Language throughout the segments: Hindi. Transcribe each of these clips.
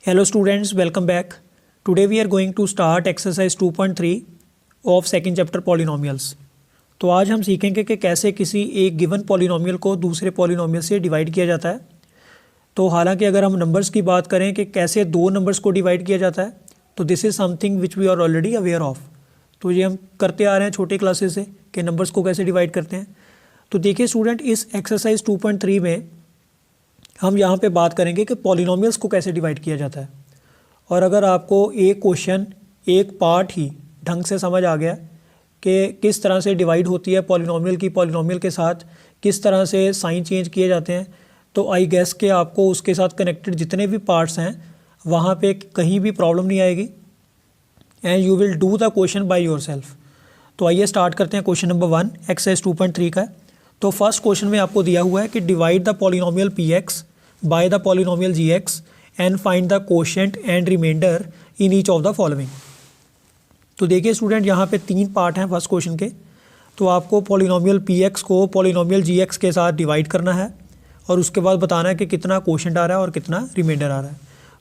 Hello students, welcome back. Today we are going to start exercise 2.3 of second chapter polynomials. तो आज हम सीखेंगे कि कैसे किसी एक गिवन पॉलिनोमियल को दूसरे पॉलिनोमियल से डिवाइड किया जाता है। तो हालांकि अगर हम नंबर्स की बात करें कि कैसे दो नंबर्स को डिवाइड किया जाता है, तो this is something which we are already aware of. तो ये हम करते आ रहे हैं छोटे क्लासेस से कि नंबर्स को कैसे डिवाइड करते हैं। तो देखिए स्टूडेंट, इस एक्सरसाइज 2.3 में हम यहाँ पे बात करेंगे कि पॉलिनोमियल्स को कैसे डिवाइड किया जाता है। और अगर आपको एक क्वेश्चन एक पार्ट ही ढंग से समझ आ गया कि किस तरह से डिवाइड होती है पॉलिनोमियल की, पॉलिनोमियल के साथ किस तरह से साइन चेंज किए जाते हैं, तो आई गेस के आपको उसके साथ कनेक्टेड जितने भी पार्ट्स हैं वहाँ पे कहीं भी प्रॉब्लम नहीं आएगी and you will do the question by yourself. तो आइए स्टार्ट करते हैं क्वेश्चन नंबर 1 एक्सरसाइज 2.3 का। तो फर्स्ट क्वेश्चन में आपको दिया हुआ है कि divide the polynomial P X by the polynomial G X and find the quotient and reminder in each of the following. तो देखिए स्टूडेंट, यहाँ पे तीन पार्ट हैं फर्स्ट क्वेश्चन के। तो आपको पॉलिनोमियल पी एक्स को पॉलिनोमियल जी एक्स के साथ डिवाइड करना है और उसके बाद बताना है कि कितना कोशेंट आ रहा है और कितना रिमाइंडर आ रहा है।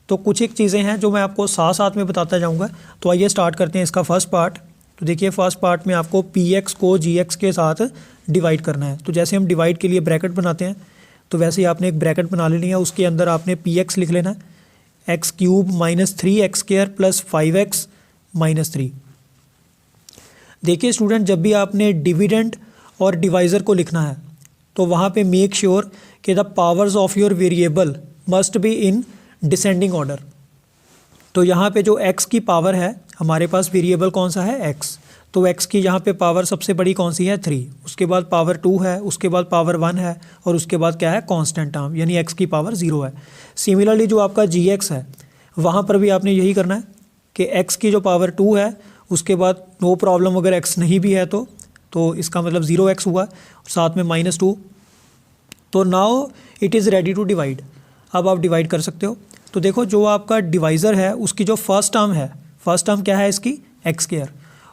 तो कुछ एक चीज़ें हैं जो मैं आपको साथ साथ में बताता जाऊँगा। तो आइए स्टार्ट करते हैं इसका फर्स्ट पार्ट। तो देखिए फर्स्ट पार्ट में आपको पी एक्स को जी एक्स के साथ डिवाइड करना है। तो जैसे हम डिवाइड के लिए ब्रैकेट बनाते हैं, तो वैसे ही आपने एक ब्रैकेट बना लेनी है। उसके अंदर आपने पी एक्स लिख लेना है, x cube minus 3x square plus 5x minus 3। देखिए स्टूडेंट, जब भी आपने डिविडेंड और डिवाइज़र को लिखना है तो वहाँ पे मेक श्योर कि the powers of your variable must be in descending order. तो यहाँ पे जो x की पावर है, हमारे पास वेरिएबल कौन सा है x, तो x की यहाँ पे पावर सबसे बड़ी कौन सी है 3, उसके बाद पावर 2 है, उसके बाद पावर 1 है और उसके बाद क्या है कांस्टेंट टर्म यानी x की पावर 0 है। सिमिलरली जो आपका gx है वहाँ पर भी आपने यही करना है कि x की जो पावर 2 है उसके बाद नो प्रॉब्लम अगर x नहीं भी है तो इसका मतलब 0x हुआ और साथ में -2। तो now it is ready to divide. अब आप डिवाइड कर सकते हो। तो देखो जो आपका डिवाइज़र है उसकी जो फर्स्ट टर्म है, फर्स्ट टर्म क्या है इसकी एक्स स्क्वायर,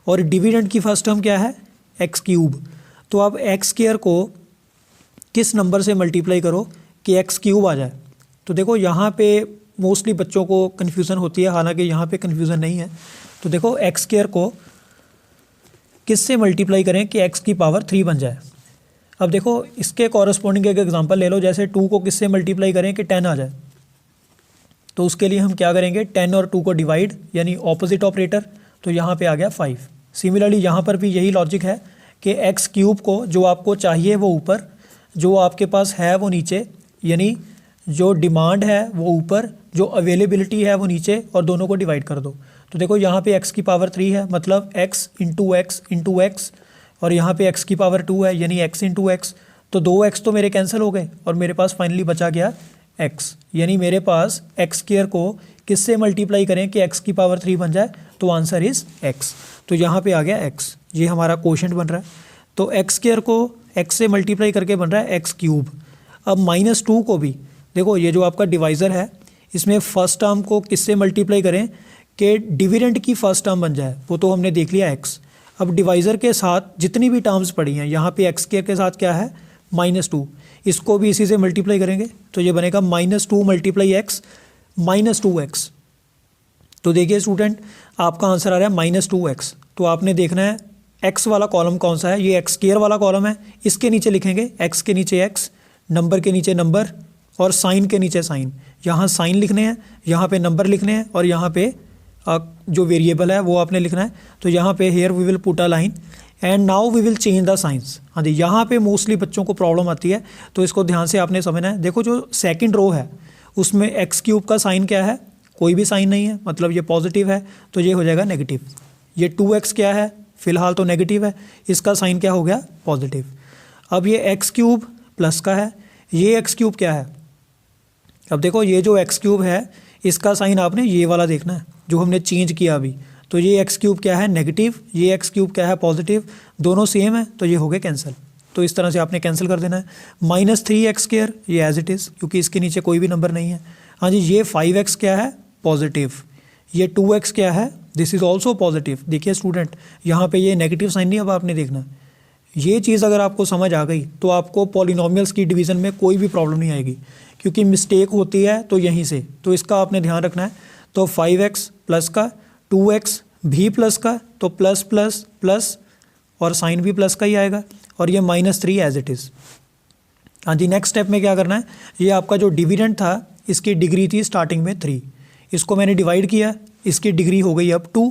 और डिविडेंड की फर्स्ट टर्म क्या है एक्स क्यूब। तो आप एक्स स्क्वायर को किस नंबर से मल्टीप्लाई करो कि एक्स क्यूब आ जाए। तो देखो यहाँ पे मोस्टली बच्चों को कन्फ्यूज़न होती है, हालांकि यहाँ पे कन्फ्यूज़न नहीं है। तो देखो एक्स स्क्वायर को किस से मल्टीप्लाई करें कि एक्स की पावर 3 बन जाए। अब देखो इसके कॉरस्पॉन्डिंग एक एग्जांपल ले लो, जैसे 2 को किस से मल्टीप्लाई करें कि 10 आ जाए। तो उसके लिए हम क्या करेंगे, 10 और 2 को डिवाइड यानी ऑपोजिट ऑपरेटर, तो यहाँ पे आ गया 5। सिमिलरली यहाँ पर भी यही लॉजिक है कि एक्स क्यूब को जो आपको चाहिए वो ऊपर, जो आपके पास है वो नीचे, यानी जो डिमांड है वो ऊपर, जो अवेलेबिलिटी है वो नीचे, और दोनों को डिवाइड कर दो। तो देखो यहाँ पे x की पावर 3 है, मतलब x इंटू एक्स, और यहाँ पे x की पावर 2 है यानी x इंटू एक्स। तो 2x तो मेरे कैंसिल हो गए और मेरे पास फाइनली बचा गया x, यानी मेरे पास एक्स स्क्वायर को किससे मल्टीप्लाई करें कि x की पावर 3 बन जाए, तो आंसर इज़ x। तो यहाँ पे आ गया x, ये हमारा कोशेंट बन रहा है। तो एक्स स्क्वायर को x से मल्टीप्लाई करके बन रहा है एक्स क्यूब। अब -2 को भी देखो, ये जो आपका डिवाइज़र है इसमें फर्स्ट टर्म को किससे मल्टीप्लाई करें कि डिविडेंड की फर्स्ट टर्म बन जाए, वो तो हमने देख लिया x। अब डिवाइज़र के साथ जितनी भी टर्म्स पड़ी हैं, यहाँ पे एक्स स्क्वायर के साथ क्या है -2, इसको भी इसी से मल्टीप्लाई करेंगे तो ये बनेगा -2 मल्टीप्लाई एक्स -2x। तो देखिए स्टूडेंट, आपका आंसर आ रहा है -2x। तो आपने देखना है x वाला कॉलम कौन सा है, ये एक्स स्क्वायर वाला कॉलम है। इसके नीचे लिखेंगे x के नीचे x, नंबर के नीचे नंबर और साइन के नीचे साइन। यहाँ साइन लिखने हैं, यहाँ पे नंबर लिखने हैं और यहाँ पे जो वेरिएबल है वो आपने लिखना है। तो यहाँ पे here we will put a line and now we will change the science. हाँ जी, यहाँ पे मोस्टली बच्चों को प्रॉब्लम आती है, तो इसको ध्यान से आपने समझना है। देखो जो सेकंड रो है उसमें एक्स क्यूब का साइन क्या है, कोई भी साइन नहीं है, मतलब ये पॉजिटिव है, तो ये हो जाएगा नेगेटिव। ये 2x क्या है, फिलहाल तो नेगेटिव है, इसका साइन क्या हो गया पॉजिटिव। अब ये एक्स क्यूब प्लस का है, ये एक्स क्यूब क्या है। अब देखो ये जो एक्स क्यूब है इसका साइन आपने ये वाला देखना है जो हमने चेंज किया अभी। तो ये एक्स क्यूब क्या है नेगेटिव, ये एक्स क्यूब क्या है पॉजिटिव, दोनों सेम है, तो ये हो गए कैंसिल। तो इस तरह से आपने कैंसिल कर देना है। -3x स्क्वायर ये एज इट इज़, क्योंकि इसके नीचे कोई भी नंबर नहीं है। हाँ जी, ये 5x क्या है पॉजिटिव, ये 2x क्या है, दिस इज़ ऑल्सो पॉजिटिव। देखिए स्टूडेंट, यहाँ पे ये नेगेटिव साइन नहीं अब आपने देखना। ये चीज़ अगर आपको समझ आ गई तो आपको पॉलिनोमियल्स की डिवीज़न में कोई भी प्रॉब्लम नहीं आएगी, क्योंकि मिस्टेक होती है तो यहीं से, तो इसका आपने ध्यान रखना है। तो 5x प्लस का, 2x भी प्लस का, तो प्लस प्लस प्लस और साइन भी प्लस का ही आएगा, और ये -3 एज इट इज़। हाँ जी, नेक्स्ट स्टेप में क्या करना है, ये आपका जो डिविडेंड था इसकी डिग्री थी स्टार्टिंग में 3, इसको मैंने डिवाइड किया, इसकी डिग्री हो गई अब 2।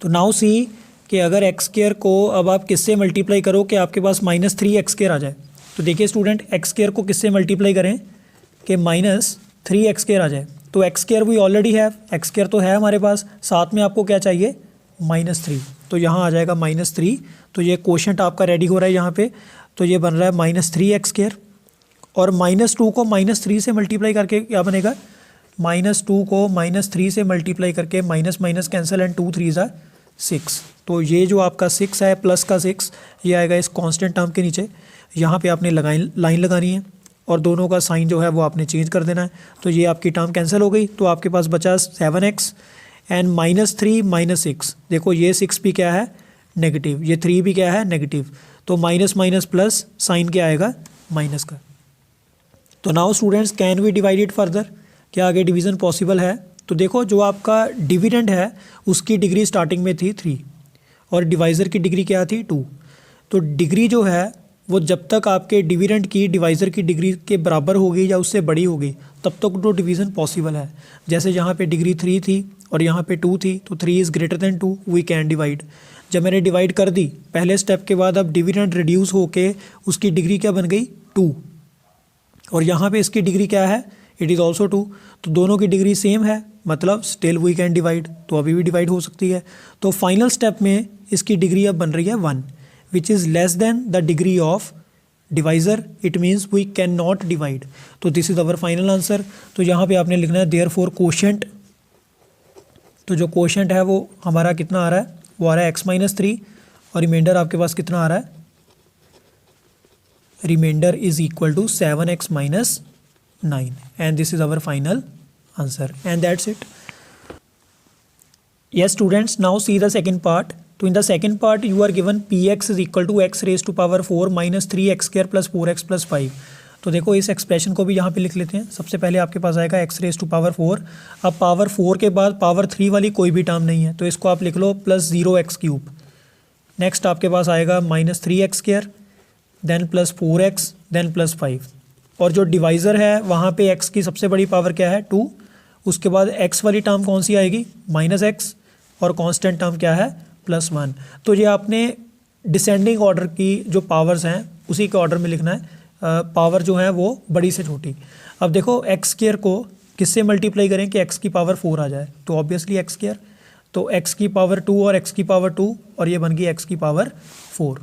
तो नाउ सी कि अगर एक्स स्क्वायर को अब आप किससे मल्टीप्लाई करो कि आपके पास -3 एक्स स्क्वायर आ जाए। तो देखिए स्टूडेंट, एक्स स्क्वायर को किससे मल्टीप्लाई करें कि -3 एक्स स्क्वायर आ जाए। तो एक्स स्क्वायर वी ऑलरेडी है, एक्स स्क्वायर तो है हमारे पास, साथ में आपको क्या चाहिए -3, तो यहाँ आ जाएगा -3। तो ये क्वोशंट आपका रेडी हो रहा है यहाँ पे, तो ये बन रहा है -3 एक्स स्क्वायर, और -2 को -3 से मल्टीप्लाई करके क्या बनेगा, -2 को -3 से मल्टीप्लाई करके माइनस माइनस कैंसिल एंड 2 3 ज़ा 6। तो ये जो आपका 6 है प्लस का 6 ये आएगा इस कांस्टेंट टर्म के नीचे, यहाँ पे आपने लाइन लगानी है और दोनों का साइन जो है वो आपने चेंज कर देना है। तो ये आपकी टर्म कैंसिल हो गई, तो आपके पास बचा 7x एंड -3 -6। देखो ये 6 भी क्या है नेगेटिव, ये 3 भी क्या है नेगेटिव, तो माइनस माइनस प्लस साइन क्या आएगा माइनस का। तो now students can we divide it further, क्या आगे डिवीज़न पॉसिबल है। तो देखो जो आपका डिविडेंड है उसकी डिग्री स्टार्टिंग में थी 3 और डिवाइज़र की डिग्री क्या थी 2। तो डिग्री जो है वो जब तक आपके डिविडेंड की डिवाइज़र की डिग्री के बराबर होगी या उससे बड़ी होगी तब तक तो डिवीज़न पॉसिबल है। जैसे यहाँ पे डिग्री 3 थी और यहाँ पे 2 थी, तो 3 is greater than 2, we can divide. जब मैंने डिवाइड कर दी पहले स्टेप के बाद, अब डिविडेंड रिड्यूस होके उसकी डिग्री क्या बन गई 2, और यहाँ पे इसकी डिग्री क्या है इट इज़ ऑल्सो 2, तो दोनों की डिग्री सेम है, मतलब स्टिल वी कैन डिवाइड, तो अभी भी डिवाइड हो सकती है। तो फाइनल स्टेप में इसकी डिग्री अब बन रही है 1 which is less than the degree of divisor, it means we can not divide. तो this is our final answer. तो यहाँ पे आपने लिखना है देयरफॉर क्वोशंट, तो जो क्वोशंट है वो हमारा कितना आ रहा है, वो आ रहा है x-3 और रिमाइंडर आपके पास कितना आ रहा है, reminder is equal to 7x - 9 and this is our final answer and that's it. Yes students, now see the second part. तो in the second part you are given px is equal to x raised to power 4 minus 3x square plus 4x plus 5। तो देखो इस एक्सप्रेशन को भी यहाँ पे लिख लेते हैं। सबसे पहले आपके पास आएगा x रेज टू पावर 4, अब पावर 4 के बाद पावर 3 वाली कोई भी टर्म नहीं है तो इसको आप लिख लो प्लस 0x क्यूब। नेक्स्ट आपके पास आएगा -3x square, then plus 4x, then plus 5, और जो डिवाइज़र है वहाँ पे x की सबसे बड़ी पावर क्या है 2, उसके बाद x वाली टर्म कौन सी आएगी -x, और कांस्टेंट टर्म क्या है +1। तो ये आपने डिसेंडिंग ऑर्डर की जो पावर्स हैं उसी के ऑर्डर में लिखना है, पावर जो है वो बड़ी से छोटी। अब देखो x स्क्वायर को किससे मल्टीप्लाई करें कि x की पावर 4 आ जाए, तो ऑब्वियसली x स्क्वायर, तो x की पावर 2 और x की पावर 2 और ये बन गई x की पावर 4।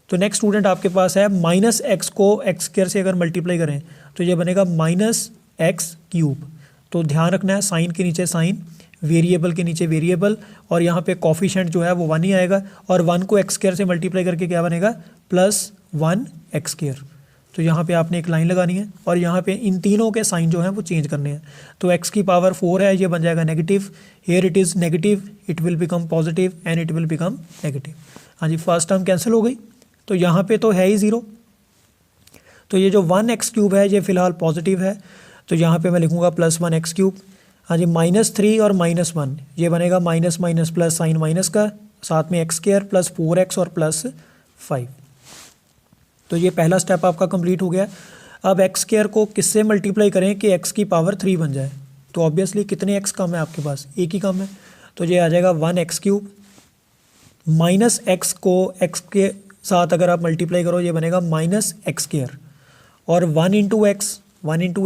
तो नेक्स्ट स्टूडेंट आपके पास है -x को x स्क्वायर से अगर मल्टीप्लाई करें तो ये बनेगा -x क्यूब। तो ध्यान रखना है साइन के नीचे साइन, वेरिएबल के नीचे वेरिएबल, और यहाँ पे कॉफिशेंट जो है वो 1 ही आएगा, और 1 को x स्क्वायर से मल्टीप्लाई करके क्या बनेगा +1 x स्क्वायर। तो यहाँ पे आपने एक लाइन लगानी है और यहाँ पे इन तीनों के साइन जो हैं वो चेंज करने हैं। तो x की पावर 4 है, ये बन जाएगा negative, here it is negative, it will become positive and it will become negative. हाँ जी, फर्स्ट टर्म कैंसिल हो गई, तो यहाँ पे तो है ही 0, तो ये जो 1x क्यूब है ये फिलहाल पॉजिटिव है, तो यहाँ पे मैं लिखूँगा +1x क्यूब। हाँ जी, -3 और -1 ये बनेगा minus minus plus sign minus का, साथ में x स्क्वायर प्लस 4x और प्लस 5। तो ये पहला स्टेप आपका कंप्लीट हो गया। अब x स्क्वायर को किससे मल्टीप्लाई करें कि x की पावर 3 बन जाए, तो ऑब्वियसली कितने x कम है आपके पास, एक ही कम है, तो ये आ जाएगा 1x क्यूब। -x को x के साथ अगर आप मल्टीप्लाई करो ये बनेगा -x स्क्वायर, और 1 इंटू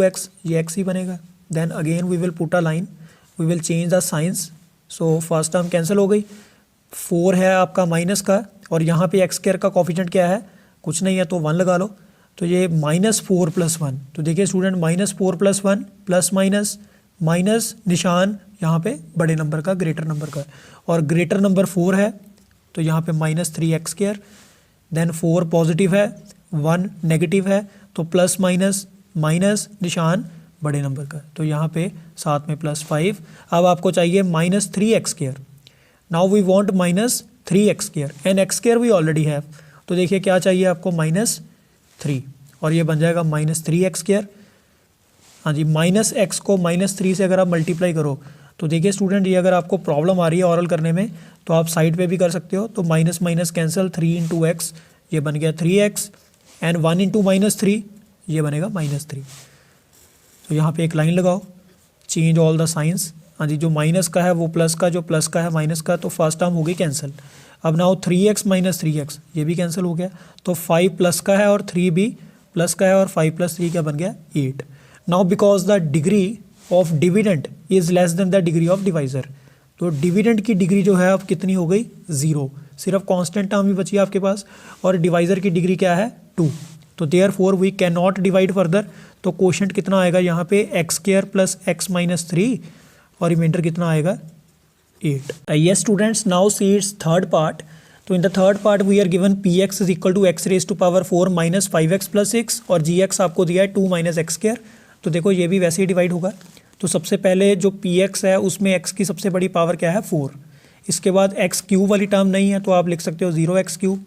x ये x ही बनेगा। Then again we will put a line, we will change the science. So first term cancel हो गई, 4 है आपका माइनस का, और यहाँ पे x स्क्वायर का कॉफिशेंट क्या है, कुछ नहीं है तो 1 लगा लो, तो ये -4 + 1। तो देखिए स्टूडेंट -4 + 1 प्लस माइनस माइनस निशान यहाँ पे बड़े नंबर का, ग्रेटर नंबर का, और ग्रेटर नंबर 4 है तो यहाँ पे -3x स्क्वायर, देन 4 पॉजिटिव है, 1 नेगेटिव है, तो प्लस माइनस माइनस निशान बड़े नंबर का, तो यहाँ पे साथ में +5। अब आपको चाहिए -3x square, now we want -3x square and x square we already have, तो देखिए क्या चाहिए आपको -3, और ये बन जाएगा -3x स्क्वायर। हाँ जी, माइनस एक्स को -3 से अगर आप मल्टीप्लाई करो तो देखिए स्टूडेंट, ये अगर आपको प्रॉब्लम आ रही है ऑरल करने में तो आप साइड पे भी कर सकते हो। तो minus minus cancel, 3 into x ये बन गया 3x, एंड 1 इंटू -3 ये बनेगा -3। तो यहाँ पे एक लाइन लगाओ, चेंज ऑल द साइंस। हाँ जी, जो माइनस का है वो प्लस का, जो प्लस का है माइनस का, तो फर्स्ट टर्म हो गई कैंसिल। अब नाउ 3x माइनस 3x ये भी कैंसिल हो गया। तो 5 प्लस का है और 3 भी प्लस का है, और 5 प्लस 3 क्या बन गया 8। Now because the degree of dividend is less than the degree of divisor, तो डिविडेंड की डिग्री जो है अब कितनी हो गई 0, सिर्फ कांस्टेंट टर्म ही बची है आपके पास, और डिवाइजर की डिग्री क्या है 2। तो therefore we can not divide further. तो क्वोशंट कितना आएगा यहाँ पे x² प्लस x माइनस 3, और रिमाइंडर कितना आएगा 8। yes students, now see its third part. तो in the third part we are given px is equal to x raised to power 4 minus 5x plus 6, और gx आपको दिया है 2 minus x²। तो देखो ये भी वैसे ही डिवाइड होगा। तो सबसे पहले जो px है उसमें x की सबसे बड़ी पावर क्या है 4। इसके बाद x³ वाली टर्म नहीं है तो आप लिख सकते हो 0x³।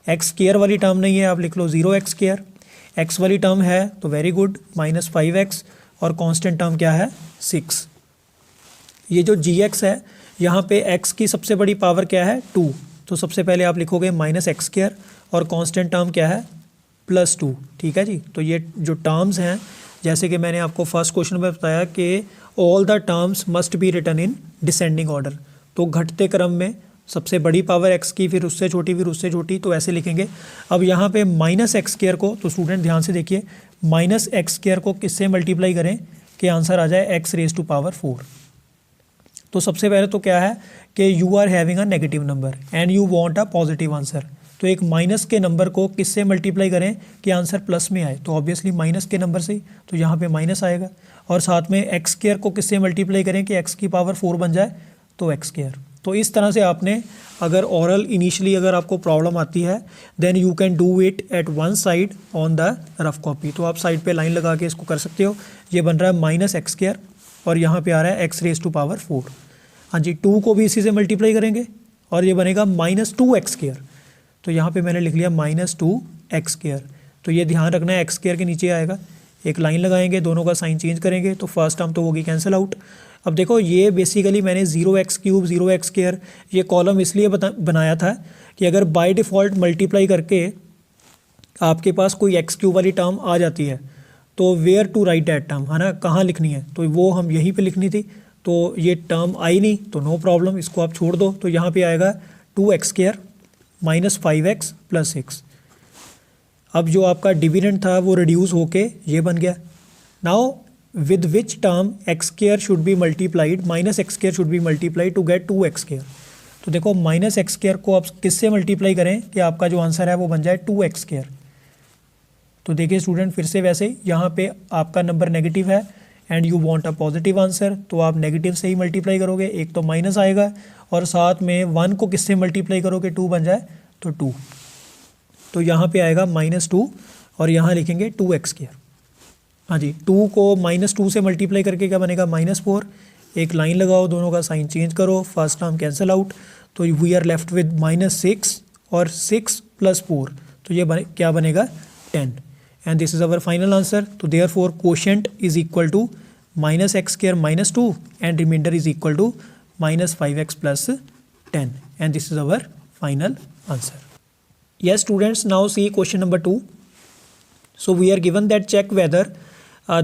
x² वाली टर्म नहीं है, आप लिख लो 0x²। x वाली टर्म है तो वेरी गुड, -5x, और कांस्टेंट टर्म क्या है 6। ये जो gx है यहाँ पे x की सबसे बड़ी पावर क्या है 2, तो सबसे पहले आप लिखोगे -x², और कांस्टेंट टर्म क्या है +2। ठीक है जी। तो ये जो टर्म्स हैं, जैसे कि मैंने आपको फर्स्ट क्वेश्चन में बताया कि all the terms must be written in descending order, तो घटते क्रम में सबसे बड़ी पावर x की, फिर उससे छोटी, फिर उससे छोटी, तो ऐसे लिखेंगे। अब यहाँ पे -x² को, तो स्टूडेंट ध्यान से देखिए, -x² को किससे मल्टीप्लाई करें कि आंसर आ जाए x रेज टू पावर 4। तो सबसे पहले तो क्या है कि you are having a negative number and you want a positive answer, तो एक माइनस के नंबर को किससे मल्टीप्लाई करें कि आंसर प्लस में आए, तो ऑब्वियसली माइनस के नंबर से ही, तो यहाँ पे माइनस आएगा। और साथ में x² को किससे मल्टीप्लाई करें कि x की पावर 4 बन जाए, तो x²। तो इस तरह से आपने, अगर ओरल इनिशियली अगर आपको प्रॉब्लम आती है then you can do it at one side on the rough copy, तो आप साइड पे लाइन लगा के इसको कर सकते हो। ये बन रहा है -x² और यहाँ पे आ रहा है x रेज टू पावर 4। हाँ जी, 2 को भी इसी से मल्टीप्लाई करेंगे और ये बनेगा -2x²। तो यहाँ पे मैंने लिख लिया -2x²। तो ये ध्यान रखना है x² के नीचे आएगा, एक लाइन लगाएंगे, दोनों का साइन चेंज करेंगे, तो फर्स्ट टर्म तो होगी कैंसिल आउट। अब देखो ये बेसिकली मैंने 0x³ 0x² ये कॉलम इसलिए बनाया था कि अगर बाय डिफ़ॉल्ट मल्टीप्लाई करके आपके पास कोई x³ वाली टर्म आ जाती है तो where to write that term, है ना, कहाँ लिखनी है, तो वो हम यहीं पे लिखनी थी। तो ये टर्म आई नहीं तो नो प्रॉब्लम, इसको आप छोड़ दो। तो यहाँ पे आएगा 2x² -5x + 6। अब जो आपका डिविडेंड था वो रिड्यूस होके ये बन गया। Now with which term x² should be multiplied, -x² should be multiplied to get 2x²। तो देखो -x² को आप किससे मल्टीप्लाई करें कि आपका जो आंसर है वो बन जाए 2x²। तो देखिए स्टूडेंट, फिर से वैसे यहाँ पे आपका नंबर नेगेटिव है and you want a positive answer, तो आप नेगेटिव से ही मल्टीप्लाई करोगे, एक तो माइनस आएगा और साथ में 1 को किससे मल्टीप्लाई करोगे 2 बन जाए तो 2। तो यहाँ पे आएगा -2 और यहाँ लिखेंगे 2x²। हाँ जी, 2 को -2 से मल्टीप्लाई करके क्या बनेगा -4। एक लाइन लगाओ, दोनों का साइन चेंज करो, फर्स्ट टर्म कैंसिल आउट, तो वी आर लेफ्ट विद -6 और 6 + 4, तो ये क्या बनेगा 10। And this is our final answer. तो therefore quotient is equal to -x² -2 and remainder is equal to -5x + 10 and this is our final answer. Yes students, now see question number 2. So we are given that check whether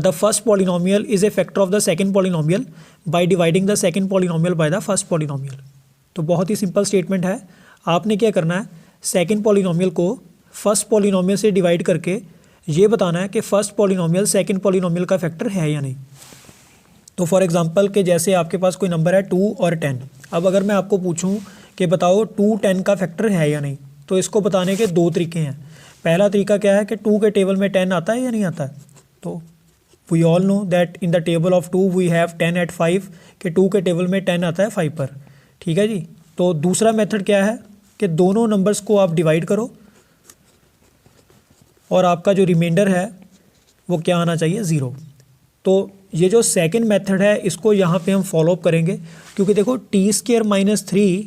the first polynomial is a factor of the second polynomial by dividing the second polynomial by the first polynomial. तो बहुत ही सिंपल स्टेटमेंट है। आपने क्या करना है, सेकंड पॉलिनोमियल को फर्स्ट पॉलिनोमियल से डिवाइड करके ये बताना है कि फर्स्ट पॉलिनोमियल सेकंड पॉलिनोमियल का फैक्टर है या नहीं। तो फॉर एग्जांपल कि जैसे आपके पास कोई नंबर है 2 और 10। अब अगर मैं आपको पूछूं कि बताओ 2 10 का फैक्टर है या नहीं, तो इसको बताने के 2 तरीके हैं। पहला तरीका क्या है कि 2 के टेबल में 10 आता है या नहीं आता है, तो we all know that in the table of 2 we have 10 at 5, कि 2 के टेबल में 10 आता है 5 पर। ठीक है जी। तो दूसरा मेथड क्या है कि दोनों नंबर्स को आप डिवाइड करो और आपका जो रिमाइंडर है वो क्या आना चाहिए 0। तो ये जो सेकंड मेथड है इसको यहाँ पे हम फॉलो अप करेंगे, क्योंकि देखो t² - 3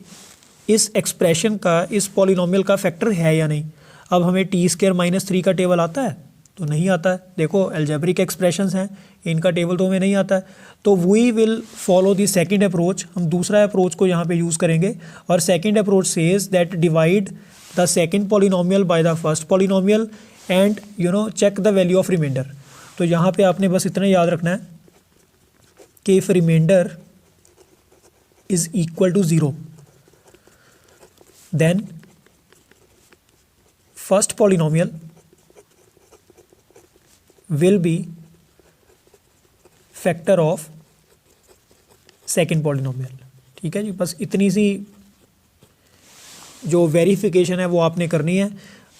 इस एक्सप्रेशन का, इस पॉलिनोमियल का फैक्टर है या नहीं। अब हमें t² - 3 का टेबल आता है, तो नहीं आता है। देखो एल्जेब्रिक एक्सप्रेशंस हैं, इनका टेबल तो हमें नहीं आता है, तो we will follow the second approach, हम दूसरा अप्रोच को यहाँ पे यूज़ करेंगे। और second approach says that divide the second polynomial by the first polynomial and check the value of remainder. तो यहाँ पे आपने बस इतना याद रखना है कि if remainder is equal to 0 then first polynomial will be factor of second polynomial. ठीक है जी, बस इतनी सी जो वेरिफिकेशन है वो आपने करनी है।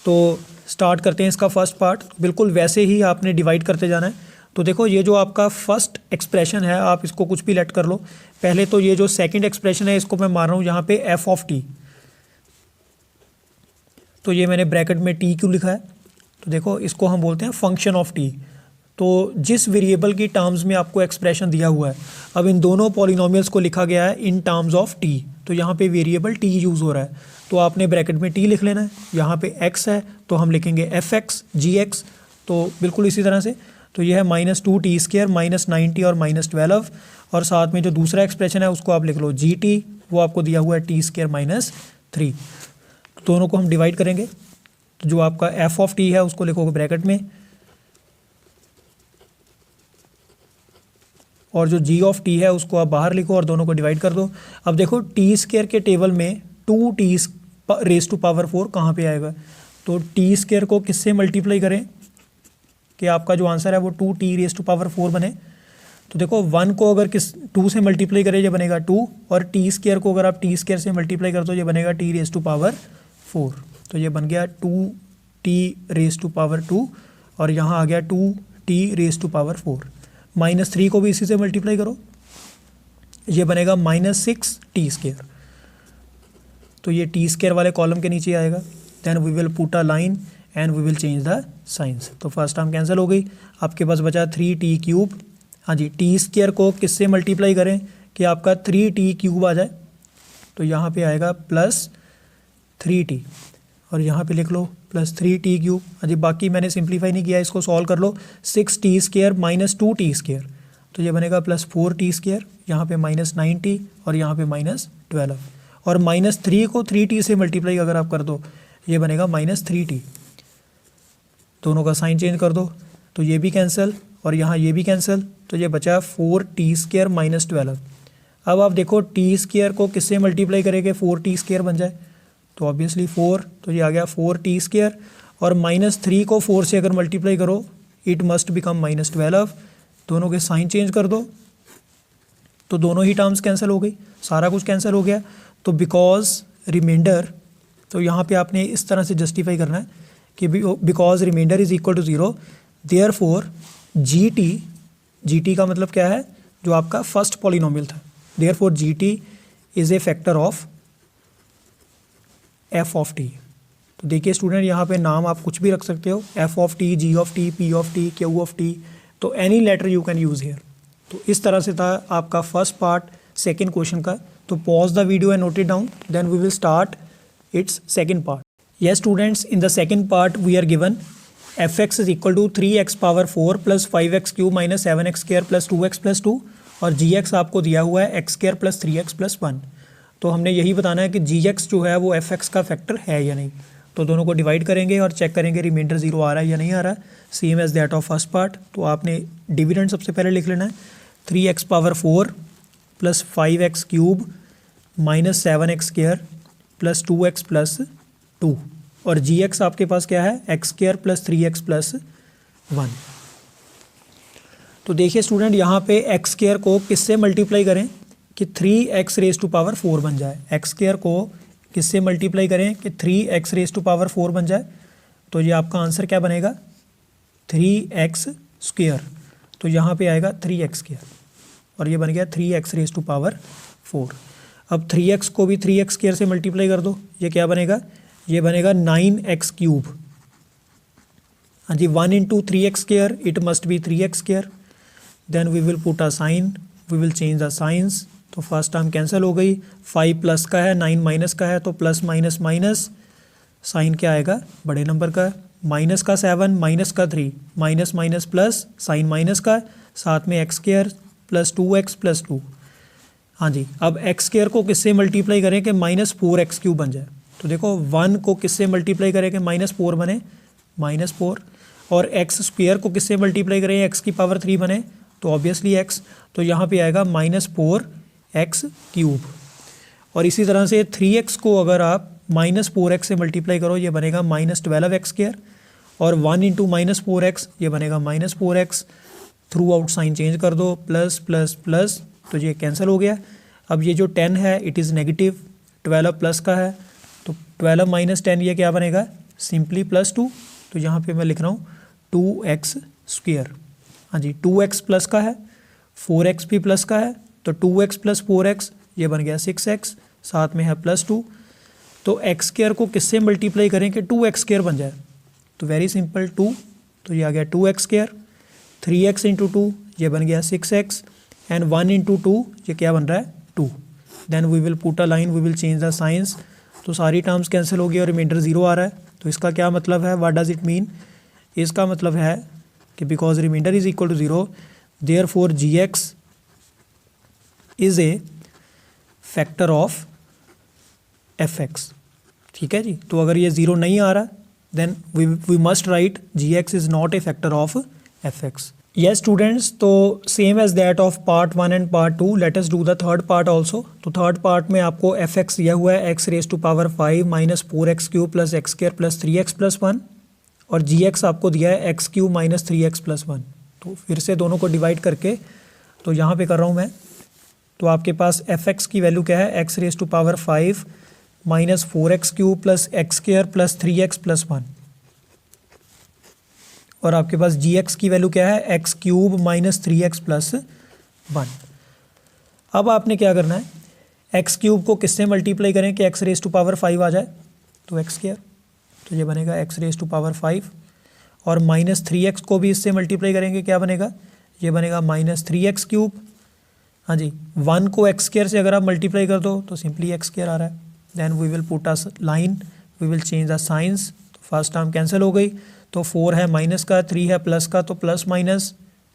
तो स्टार्ट करते हैं इसका फर्स्ट पार्ट। बिल्कुल वैसे ही आपने डिवाइड करते जाना है। तो देखो ये जो आपका फर्स्ट एक्सप्रेशन है, आप इसको कुछ भी लेट कर लो। पहले तो ये जो सेकंड एक्सप्रेशन है इसको मैं मार रहा हूँ यहाँ पे एफ ऑफ टी। तो ये मैंने ब्रैकेट में टी क्यों लिखा है, तो देखो इसको हम बोलते हैं फंक्शन ऑफ टी। तो जिस वेरिएबल की टर्म्स में आपको एक्सप्रेशन दिया हुआ है, अब इन दोनों पॉलिनोमियल्स को लिखा गया है इन टर्म्स ऑफ टी, तो यहाँ पे वेरिएबल टी यूज़ हो रहा है, तो आपने ब्रैकेट में टी लिख लेना है। यहाँ पे एक्स है तो हम लिखेंगे एफ एक्स जी एक्स। तो बिल्कुल इसी तरह से, तो यह है -2t² -90 और -12, और साथ में जो दूसरा एक्सप्रेशन है उसको आप लिख लो जी टी, वो आपको दिया हुआ है t² -3। दोनों को हम डिवाइड करेंगे, तो जो आपका एफ ऑफ टी है उसको लिखोगे ब्रैकेट में, और जो जी ऑफ टी है उसको आप बाहर लिखो और दोनों को डिवाइड कर दो। अब देखो t² के टेबल में 2t⁴ कहाँ पे आएगा, तो t² को किससे मल्टीप्लाई करें कि आपका जो आंसर है वो 2t⁴ बने। तो देखो 1 को अगर 2 से मल्टीप्लाई करें ये बनेगा 2, और t² को अगर आप t² से मल्टीप्लाई कर दो ये बनेगा t⁴। तो ये बन गया 2t⁴, और यहाँ आ गया 2t⁴। -3 को भी इसी से मल्टीप्लाई करो, ये बनेगा -6t²। तो ये t² वाले कॉलम के नीचे आएगा। Then we will put a line and we will change the signs. तो फर्स्ट टर्म कैंसिल हो गई, आपके पास बचा 3t³। हाँ जी, t² को किससे मल्टीप्लाई करें कि आपका 3t³ आ जाए, तो यहाँ पे आएगा +3t, और यहाँ पे लिख लो +3t³। हाँ जी, बाकी मैंने सिंप्लीफाई नहीं किया, इसको सॉल्व कर लो। 6t² - 2t², तो ये बनेगा +4t², यहाँ पे -9t और यहाँ पे -12, और -3 को 3t से मल्टीप्लाई अगर आप कर दो ये बनेगा -3t। दोनों का साइन चेंज कर दो, तो ये भी कैंसिल और यहाँ ये भी कैंसिल, तो ये बचा 4t² - 12। अब आप देखो t² को किससे मल्टीप्लाई करेंगे 4t² बन जाए, तो ऑब्वियसली 4, तो ये आ गया 4t², और -3 को 4 से अगर मल्टीप्लाई करो इट मस्ट बिकम -12। दोनों के साइन चेंज कर दो, तो दोनों ही टर्म्स कैंसिल हो गई, सारा कुछ कैंसिल हो गया। तो बिकॉज रिमाइंडर, तो यहाँ पे आपने इस तरह से जस्टिफाई करना है कि because remainder is equal to 0 therefore G T का मतलब क्या है, जो आपका फर्स्ट पॉलिनोमियल था, therefore G T is a factor of F of T. तो देखिए स्टूडेंट, यहाँ पे नाम आप कुछ भी रख सकते हो, F of T, G of T, P of T, Q of T, तो any letter you can use here. तो इस तरह से था आपका फर्स्ट पार्ट सेकंड क्वेश्चन का। तो pause the video and note it down, then we will start its second part. Yes students, in the second part we are given fx is equal to 3x power 4 plus 5x cube minus 7x square plus 2x plus 2, और gx आपको दिया हुआ है x square plus 3x plus 1। तो हमने यही बताना है कि gx जो है वो fx का फैक्टर है या नहीं। तो दोनों को डिवाइड करेंगे और चेक करेंगे रिमाइंडर 0 आ रहा है या नहीं आ रहा, same as that of first part. तो आपने डिविडेंड सबसे पहले लिख लेना है, 3x power 4 plus 5x cube minus 7x square plus 2x plus 2, और gx आपके पास क्या है x square plus 3x plus 1। तो देखिए स्टूडेंट, यहाँ पे x स्क्वायर को किससे मल्टीप्लाई करें कि 3x⁴ बन जाए। x स्क्वायर को किससे मल्टीप्लाई करें कि 3x⁴ बन जाए, तो ये आपका आंसर क्या बनेगा 3x²। तो यहाँ पे आएगा 3x², और ये बन गया 3x⁴। अब 3x को भी 3x² से मल्टीप्लाई कर दो, ये क्या बनेगा, ये बनेगा 9x³। हाँ जी, 1 × 3x² it must be 3x²। Then we will put a sign, we will change the signs. तो फर्स्ट टर्म कैंसिल हो गई, 5 प्लस का है 9 माइनस का है, तो प्लस माइनस माइनस, साइन क्या आएगा बड़े नंबर का, माइनस का 7 माइनस का 3 minus minus plus sign minus का, साथ में x square plus 2x plus 2। हाँ जी, अब एक्स स्क्वायर को किससे मल्टीप्लाई करें कि -4x³ बन जाए। तो देखो 1 को किससे मल्टीप्लाई करें कि -4 बने, -4, और एक्स स्क्वायर को किससे मल्टीप्लाई करें x³ बने, तो ऑब्वियसली x, तो यहाँ पे आएगा -4x³। और इसी तरह से 3x को अगर आप -4x से मल्टीप्लाई करो, ये बनेगा -12x², और 1 इंटू -4x ये बनेगा -4x। Through out sign change कर दो, प्लस प्लस प्लस, तो ये कैंसिल हो गया। अब ये जो 10 है इट इज़ नेगेटिव, 12 प्लस का है, तो 12 माइनस 10 ये क्या बनेगा, सिंपली +2। तो यहाँ पे मैं लिख रहा हूँ 2x²। हाँ जी, 2x प्लस का है, 4x भी प्लस का है, तो 2x प्लस 4x ये बन गया 6x, साथ में है +2। तो x² को किससे मल्टीप्लाई करें कि 2x² बन जाए, तो वेरी सिंपल 2, तो ये आ गया 2x²। 3x इंटू 2 ये बन गया 6x, एंड 1 इंटू 2 ये क्या बन रहा है, 2। Then we will put a line, we will change the signs. तो सारी टर्म्स कैंसिल हो गई और रिमाइंडर 0 आ रहा है। तो इसका क्या मतलब है, व्हाट डज इट मीन, इसका मतलब है कि because remainder is equal to 0 therefore gx is a factor of fx। ठीक है जी, तो अगर ये 0 नहीं आ रहा then we must write gx is not a factor of fx। yes students, तो same as that of part 1 and part 2, let us do the third part also. तो थर्ड पार्ट में आपको fx दिया हुआ है x⁻5 minus 4x³ plus x² plus 3x plus 1, और gx आपको दिया है x³ माइनस 3x प्लस 1। तो फिर से दोनों को डिवाइड करके, तो यहाँ पे कर रहा हूँ मैं, तो आपके पास fx की वैल्यू क्या है, x⁻5 minus 4x³ plus x² plus 3x plus 1, और आपके पास gx की वैल्यू क्या है, x³ माइनस 3x प्लस 1। अब आपने क्या करना है, x³ को किससे मल्टीप्लाई करें कि x⁻5 आ जाए, तो x², तो ये बनेगा x⁻5, और माइनस 3x को भी इससे मल्टीप्लाई करेंगे, क्या बनेगा, ये बनेगा -3x³। हाँ जी, 1 को x² से अगर आप मल्टीप्लाई कर दो तो सिंपली x² आ रहा है। Then we will put a line, we will change the signs. तो फर्स्ट टर्म कैंसिल हो गई, तो 4 है माइनस का, 3 है प्लस का, तो प्लस माइनस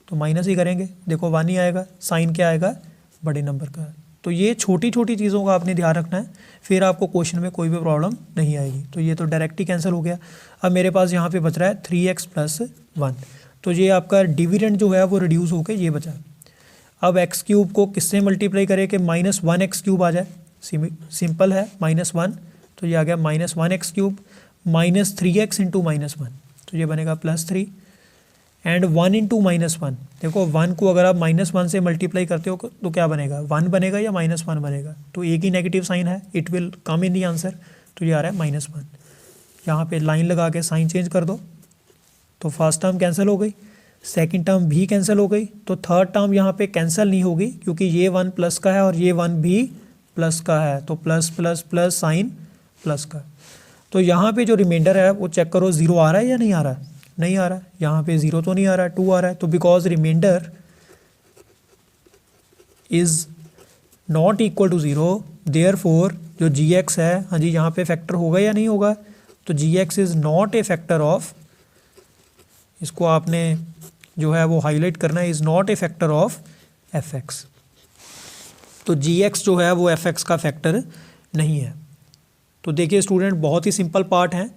तो माइनस ही करेंगे। देखो 1 ही आएगा, साइन क्या आएगा, बड़े नंबर का। तो ये छोटी छोटी चीज़ों का आपने ध्यान रखना है, फिर आपको क्वेश्चन में कोई भी प्रॉब्लम नहीं आएगी। तो ये तो डायरेक्ट ही कैंसिल हो गया। अब मेरे पास यहाँ पे बच रहा है 3x प्लस 1, तो ये आपका डिविडेंड जो है वो रिड्यूस होकर ये बचा। अब x³ को किससे मल्टीप्लाई करें कि -1x³ आ जाए, सिंपल है, -1, तो ये आ गया -1x³ माइनस 3x इंटू -1, तो ये बनेगा +3, एंड 1 इंटू -1। देखो 1 को अगर आप -1 से मल्टीप्लाई करते हो तो क्या बनेगा, 1 बनेगा या -1 बनेगा, तो एक ही नेगेटिव साइन है, it will come in the answer. तो ये आ रहा है -1। यहाँ पे लाइन लगा के साइन चेंज कर दो, तो फर्स्ट टर्म कैंसिल हो गई, सेकंड टर्म भी कैंसिल हो गई, तो थर्ड टर्म यहाँ पे कैंसिल नहीं होगी क्योंकि ये 1 प्लस का है और ये 1 भी प्लस का है, तो plus plus plus sign plus का। तो यहाँ पे जो रिमाइंडर है वो चेक करो 0 आ रहा है या नहीं आ रहा है, नहीं आ रहा है। यहाँ पे 0 तो नहीं आ रहा है, 2 आ रहा है। तो because remainder is not equal to 0 therefore जो gx है, हाँ जी, यहाँ पे फैक्टर होगा या नहीं होगा, तो gx is not a factor of, इसको आपने जो है वो हाईलाइट करना है, is not a factor of fx। तो gx जो है वो fx का फैक्टर नहीं है। तो देखिए स्टूडेंट, बहुत ही सिंपल पार्ट है,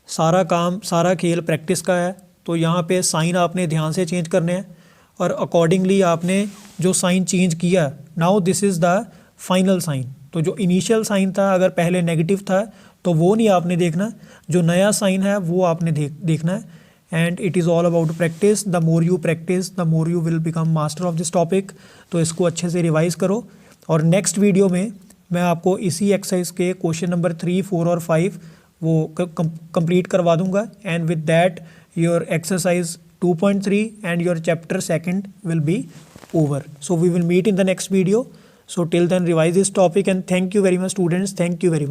सारा काम सारा खेल प्रैक्टिस का है। तो यहाँ पे साइन आपने ध्यान से चेंज करने हैं और अकॉर्डिंगली आपने जो साइन चेंज किया, now this is the final sign. तो जो इनिशियल साइन था अगर पहले नेगेटिव था तो वो नहीं आपने देखना, जो नया साइन है वो आपने देखना है। And it is all about practice, the more you practice the more you will become master of this topic. तो इसको अच्छे से रिवाइज़ करो और नेक्स्ट वीडियो में मैं आपको इसी एक्सरसाइज के क्वेश्चन नंबर 3, 4 और 5 वो कंप्लीट करवा दूंगा। And with that your exercise 2.3 and your chapter 2 will be over. So we will meet in the next video. So till then revise this topic and thank you very much students. Thank you very much.